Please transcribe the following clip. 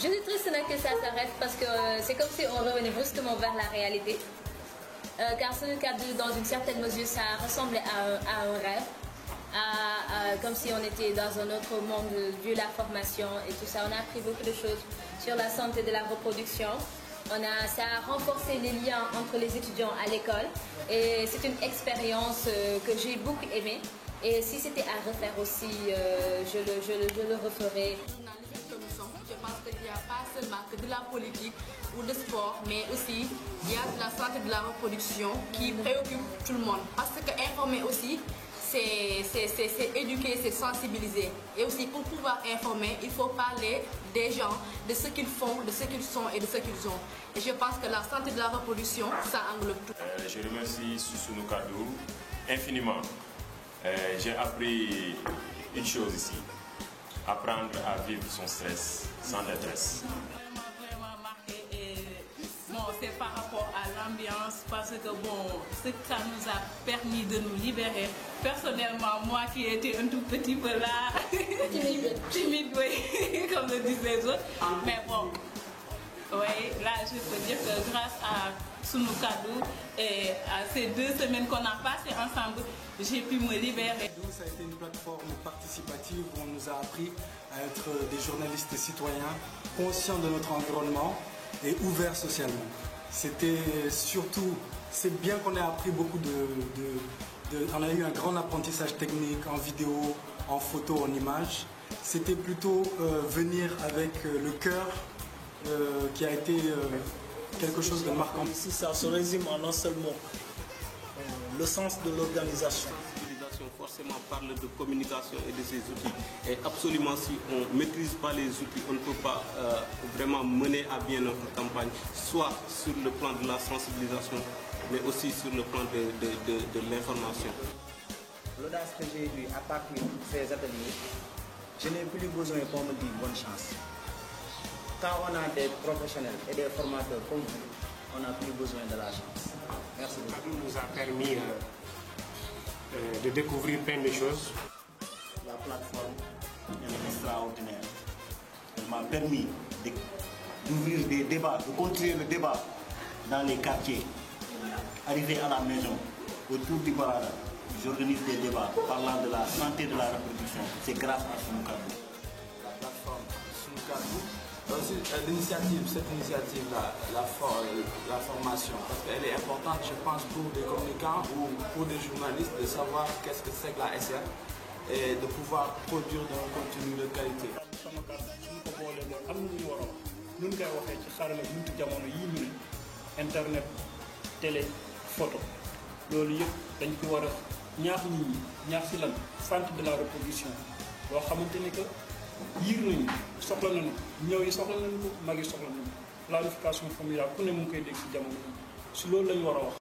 Je suis triste que ça s'arrête parce que c'est comme si on revenait brusquement vers la réalité. Car ce cadre, dans une certaine mesure, ça ressemblait à un rêve. Comme si on était dans un autre monde vu la formation et tout ça. On a appris beaucoup de choses sur la santé de la reproduction. Ça a renforcé les liens entre les étudiants à l'école. Et c'est une expérience que j'ai beaucoup aimée. Et si c'était à refaire aussi, je le referais. Je pense qu'il n'y a pas seulement que de la politique ou de sport, mais aussi il y a de la santé de la reproduction qui préoccupe tout le monde. Parce que informer aussi, c'est éduquer, c'est sensibiliser. Et aussi pour pouvoir informer, il faut parler des gens, de ce qu'ils font, de ce qu'ils sont et de ce qu'ils ont. Et je pense que la santé de la reproduction, ça englobe tout. Je remercie Soussounou Kadou infiniment. J'ai appris une chose ici. Apprendre à vivre son stress sans détresse. Vraiment marqué et bon, c'est par rapport à l'ambiance parce que bon, ce que ça nous a permis de nous libérer. Personnellement, moi qui étais un tout petit peu là, timide, oui, comme le disent les autres, mais bon, oui, là je peux dire que grâce à Soussounou Kadou et à ces 2 semaines qu'on a passées ensemble, j'ai pu me libérer. Ça a été une plateforme participative où on nous a appris à être des journalistes citoyens, conscients de notre environnement et ouverts socialement. C'était surtout, c'est bien qu'on ait appris beaucoup on a eu un grand apprentissage technique en vidéo, en photo, en images. C'était plutôt venir avec le cœur qui a été quelque chose de marquant. Ici, ça se résume en un seul mot, le sens de l'organisation. Forcément parle de communication et de ces outils. Et absolument, si on ne maîtrise pas les outils, on ne peut pas vraiment mener à bien notre campagne, soit sur le plan de la sensibilisation, mais aussi sur le plan de l'information. L'audace que j'ai eue à partir de ces ateliers, je n'ai plus besoin qu'on me dise bonne chance. Quand on a des professionnels et des formateurs comme vous, on n'a plus besoin de la chance. Merci beaucoup. Ça nous a permis de découvrir plein de choses. La plateforme est extraordinaire. Elle m'a permis d'ouvrir des débats, de continuer le débat dans les quartiers. Arriver à la maison, autour du Barada, j'organise des débats parlant de la santé de la reproduction. C'est grâce à Soussounou Kadou. La plateforme Soussounou Kadou. Cette initiative-là, la formation, parce qu'elle est importante, je pense, pour des communicants ou pour des journalistes de savoir qu'est-ce que c'est que la SR et de pouvoir produire un contenu de qualité. Internet, télé, photo. Loolu yëpp dañ ko war a ñaax nit ñi ñaax si lan santé de la reproduction loo xamante ni que yiir nañu soxla nañu ñëw yi soxla nañu ko mag yi soxla nañu planification familiale ku ne mu ngi koy dégg si jamono si loolu lañu war a wax.